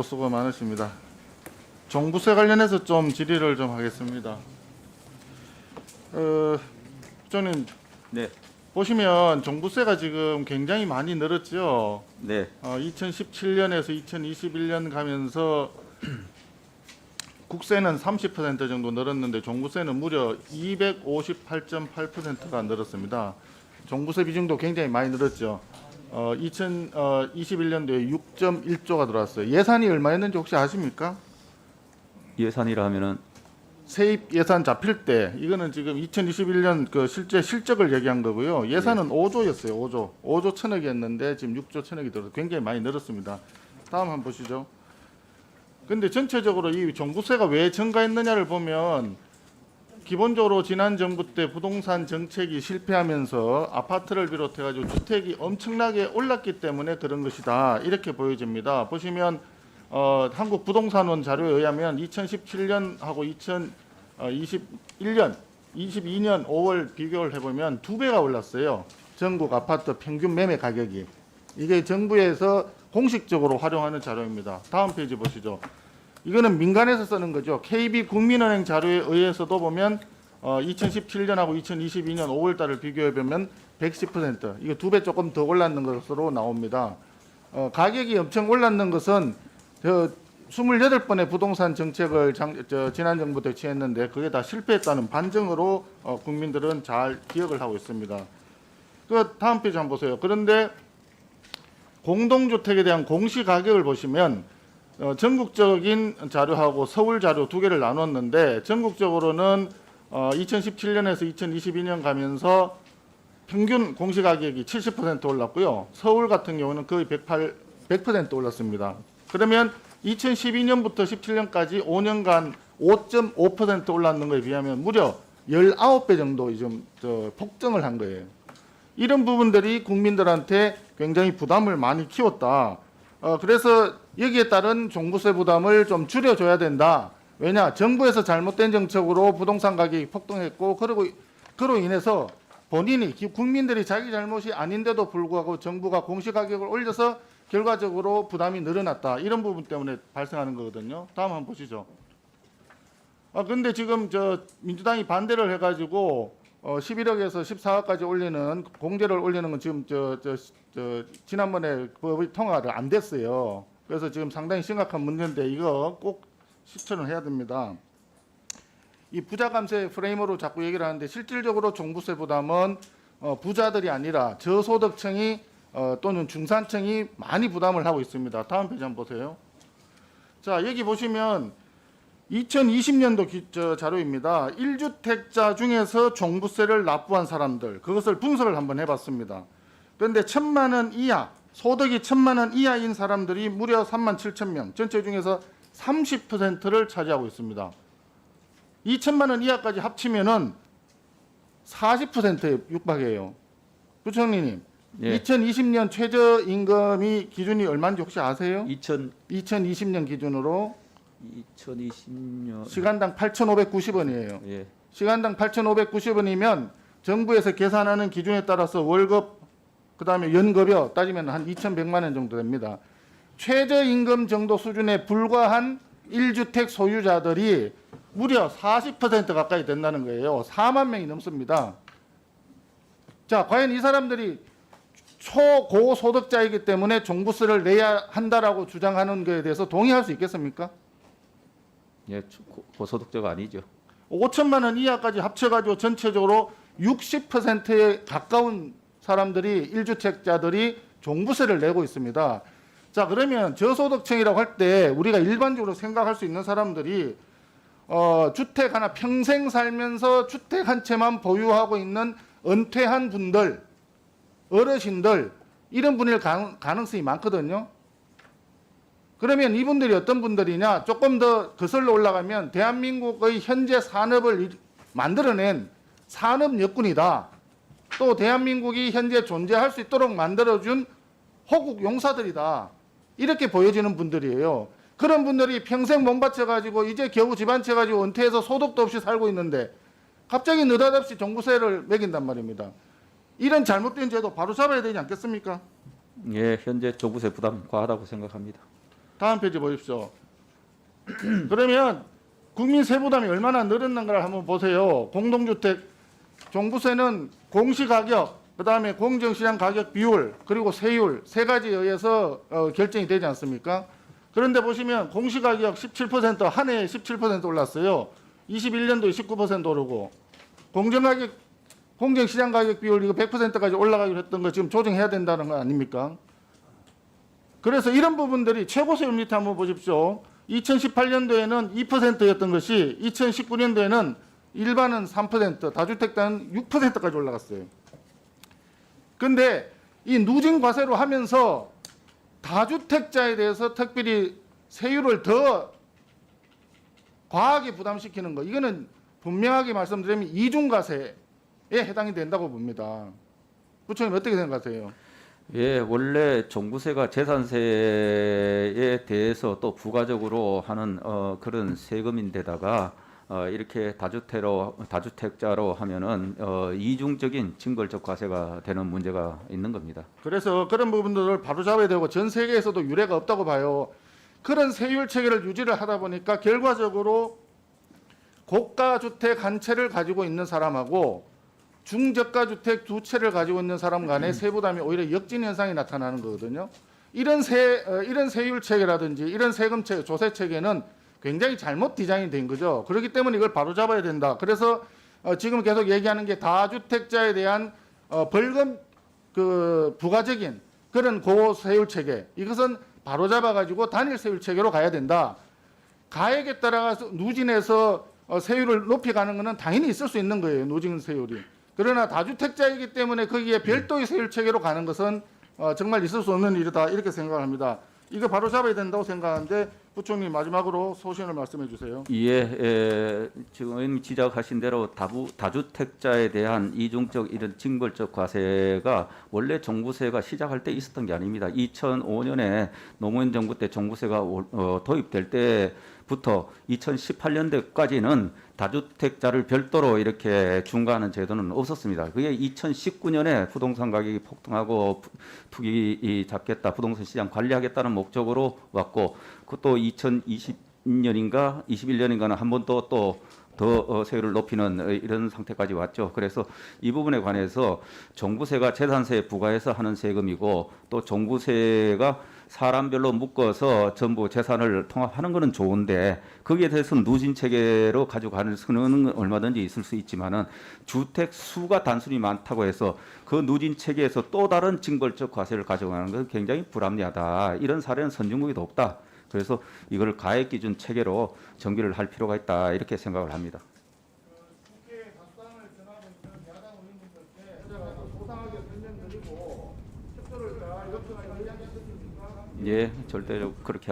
수고 많으십니다. 종부세 관련해서 좀 질의를 좀 하겠습니다. 부장님 네, 보시면 종부세가 지금 굉장히 많이 늘었죠. 네, 2017년에서 2021년 가면서 국세는 30% 정도 늘었는데 종부세는 무려 258.8%가 늘었습니다. 종부세 비중도 굉장히 많이 늘었죠. 2021년도에 6.1조가 들어왔어요. 예산이 얼마였는지 혹시 아십니까? 예산이라 하면은 세입 예산 잡힐 때 이거는 지금 2021년 그 실제 실적을 얘기한 거고요. 예산은 5조였어요. 5조 천억이었는데 지금 6조 천억이 들어서 굉장히 많이 늘었습니다. 다음 한번 보시죠. 근데 전체적으로 이 종부세가 왜 증가했느냐를 보면 기본적으로 지난 정부 때 부동산 정책이 실패하면서 아파트를 비롯해 가지고 주택이 엄청나게 올랐기 때문에 그런 것이다. 이렇게 보여집니다. 보시면 한국부동산원 자료에 의하면 2017년하고 2021년, 22년 5월 비교를 해보면 2배가 올랐어요. 전국 아파트 평균 매매 가격이. 이게 정부에서 공식적으로 활용하는 자료입니다. 다음 페이지 보시죠. 이거는 민간에서 쓰는 거죠. KB국민은행 자료에 의해서도 보면 2017년하고 2022년 5월 달을 비교해 보면 110%, 이거 2배 조금 더 올랐는 것으로 나옵니다. 가격이 엄청 올랐는 것은 28번의 부동산 정책을 지난 정부 때 취했는데 그게 다 실패했다는 반증으로 국민들은 잘 기억을 하고 있습니다. 그 다음 페이지 한번 보세요. 그런데 공동주택에 대한 공시가격을 보시면 전국적인 자료하고 서울 자료 두 개를 나눴는데 전국적으로는 2017년에서 2022년 가면서 평균 공시가격이 70% 올랐고요. 서울 같은 경우는 거의 100% 올랐습니다. 그러면 2012년부터 17년까지 5년간 5.5% 올랐는 것에 비하면 무려 19배 정도 좀 폭증을 한 거예요. 이런 부분들이 국민들한테 굉장히 부담을 많이 키웠다. 그래서 여기에 따른 종부세 부담을 좀 줄여줘야 된다. 왜냐? 정부에서 잘못된 정책으로 부동산 가격이 폭등했고 그로 인해서 본인이 국민들이 자기 잘못이 아닌데도 불구하고 정부가 공시가격을 올려서 결과적으로 부담이 늘어났다. 이런 부분 때문에 발생하는 거거든요. 다음 한번 보시죠. 근데 지금 민주당이 반대를 해가지고 11억에서 14억까지 올리는 공제를 올리는 건 지금 지난번에 법이 통과가 안 됐어요. 그래서 지금 상당히 심각한 문제인데 이거 꼭 실천을 해야 됩니다. 이 부자 감세 프레임으로 자꾸 얘기를 하는데 실질적으로 종부세 부담은 부자들이 아니라 저소득층이 또는 중산층이 많이 부담을 하고 있습니다. 다음 페이지 한번 보세요. 자, 여기 보시면 2020년도 자료입니다. 1주택자 중에서 종부세를 납부한 사람들, 그것을 분석을 한번 해봤습니다. 그런데 1,000만 원 이하, 소득이 1,000만 원 이하인 사람들이 무려 37,000명, 전체 중에서 30%를 차지하고 있습니다. 2,000만 원 이하까지 합치면은 40%에 육박해요. 부총리님, 예. 2020년 최저임금이 기준이 얼마인지 혹시 아세요? 2020년 기준으로 2020년 시간당 8,590원이에요. 예. 시간당 8,590원이면 정부에서 계산하는 기준에 따라서 월급 그다음에 연급여 따지면 한 2,100만 원 정도 됩니다. 최저임금 정도 수준에 불과한 1주택 소유자들이 무려 40% 가까이 된다는 거예요. 4만 명이 넘습니다. 자, 과연 이 사람들이 초고소득자이기 때문에 종부세를 내야 한다라고 주장하는 것에 대해서 동의할 수 있겠습니까? 예, 고소득자가 아니죠. 5천만 원 이하까지 합쳐가지고 전체적으로 60%에 가까운 사람들이 1주택자들이 종부세를 내고 있습니다. 자, 그러면 저소득층이라고 할 때 우리가 일반적으로 생각할 수 있는 사람들이 주택 하나 평생 살면서 주택 한 채만 보유하고 있는 은퇴한 분들, 어르신들 이런 분일 가능성이 많거든요. 그러면 이분들이 어떤 분들이냐? 조금 더 거슬러 올라가면 대한민국의 현재 산업을 만들어낸 산업 여군이다. 또 대한민국이 현재 존재할 수 있도록 만들어준 호국 용사들이다. 이렇게 보여지는 분들이에요. 그런 분들이 평생 몸 바쳐가지고 이제 겨우 집안 채가지고 은퇴해서 소득도 없이 살고 있는데 갑자기 느닷없이 종부세를 매긴단 말입니다. 이런 잘못된 제도 바로 잡아야 되지 않겠습니까? 예, 현재 종부세 부담 과하다고 생각합니다. 다음 페이지 보십시오. 그러면 국민 세부담이 얼마나 늘었는가를 한번 보세요. 공동주택 종부세는 공시가격, 그다음에 공정시장 가격 비율, 그리고 세율 세 가지에 의해서 결정이 되지 않습니까? 그런데 보시면 공시가격 17% 한 해에 17% 올랐어요. 21년도에 19% 오르고 공정가격, 공정시장 가격 비율 이거 100%까지 올라가기로 했던 거 지금 조정해야 된다는 거 아닙니까? 그래서 이런 부분들이 최고세율 밑에 한번 보십시오. 2018년도에는 2%였던 것이 2019년도에는 일반은 3%, 다주택자는 6%까지 올라갔어요. 근데 이 누진과세로 하면서 다주택자에 대해서 특별히 세율을 더 과하게 부담시키는 거, 이거는 분명하게 말씀드리면 이중과세에 해당이 된다고 봅니다. 부총님 어떻게 생각하세요? 예, 원래 종부세가 재산세에 대해서 또 부가적으로 하는 그런 세금인데다가 이렇게 다주택자로 하면은 이중적인 징벌적 과세가 되는 문제가 있는 겁니다. 그래서 그런 부분들을 바로잡아야 되고 전 세계에서도 유례가 없다고 봐요. 그런 세율 체계를 유지를 하다 보니까 결과적으로 고가 주택 한 채를 가지고 있는 사람하고 중저가 주택 두 채를 가지고 있는 사람 간의 세부담이 오히려 역진 현상이 나타나는 거거든요. 이런 세율 체계라든지 이런 세금 체계, 조세 체계는 굉장히 잘못 디자인이 된 거죠. 그렇기 때문에 이걸 바로잡아야 된다. 그래서 지금 계속 얘기하는 게 다주택자에 대한 벌금 부가적인 그런 고세율 체계, 이것은 바로잡아 가지고 단일 세율 체계로 가야 된다. 가액에 따라서 누진해서 세율을 높여가는 것은 당연히 있을 수 있는 거예요. 누진 세율이. 그러나 다주택자이기 때문에 거기에 별도의 세율 체계로 가는 것은 정말 있을 수 없는 일이다, 이렇게 생각을 합니다. 이거 바로 잡아야 된다고 생각하는데 부총님 마지막으로 소신을 말씀해 주세요. 예, 지금 지적하신 대로 다주택자에 대한 이중적 이런 징벌적 과세가 원래 종부세가 시작할 때 있었던 게 아닙니다. 2005년에 노무현 정부 때 종부세가 도입될 때부터 2018년도까지는 다주택자를 별도로 이렇게 중과하는 제도는 없었습니다. 그게 2019년에 부동산 가격이 폭등하고 투기 잡겠다, 부동산 시장 관리하겠다는 목적으로 왔고, 그것도 2020년인가 21년인가는 한 번 더 세율을 높이는 이런 상태까지 왔죠. 그래서 이 부분에 관해서 종부세가 재산세에 부과해서 하는 세금이고, 또 종부세가 사람별로 묶어서 전부 재산을 통합하는 것은 좋은데, 거기에 대해서는 누진 체계로 가져가는 수는 얼마든지 있을 수 있지만은 주택 수가 단순히 많다고 해서 그 누진 체계에서 또 다른 징벌적 과세를 가져가는 것은 굉장히 불합리하다. 이런 사례는 선진국에도 없다. 그래서 이걸 가액 기준 체계로 정비를 할 필요가 있다, 이렇게 생각을 합니다. 국회 답사항을 전하고 있는 야당 의원님들께 소상하게 설명드리고 협조를 잘 이야기하셨습니까? 예, 절대로 그렇게 하겠습니다.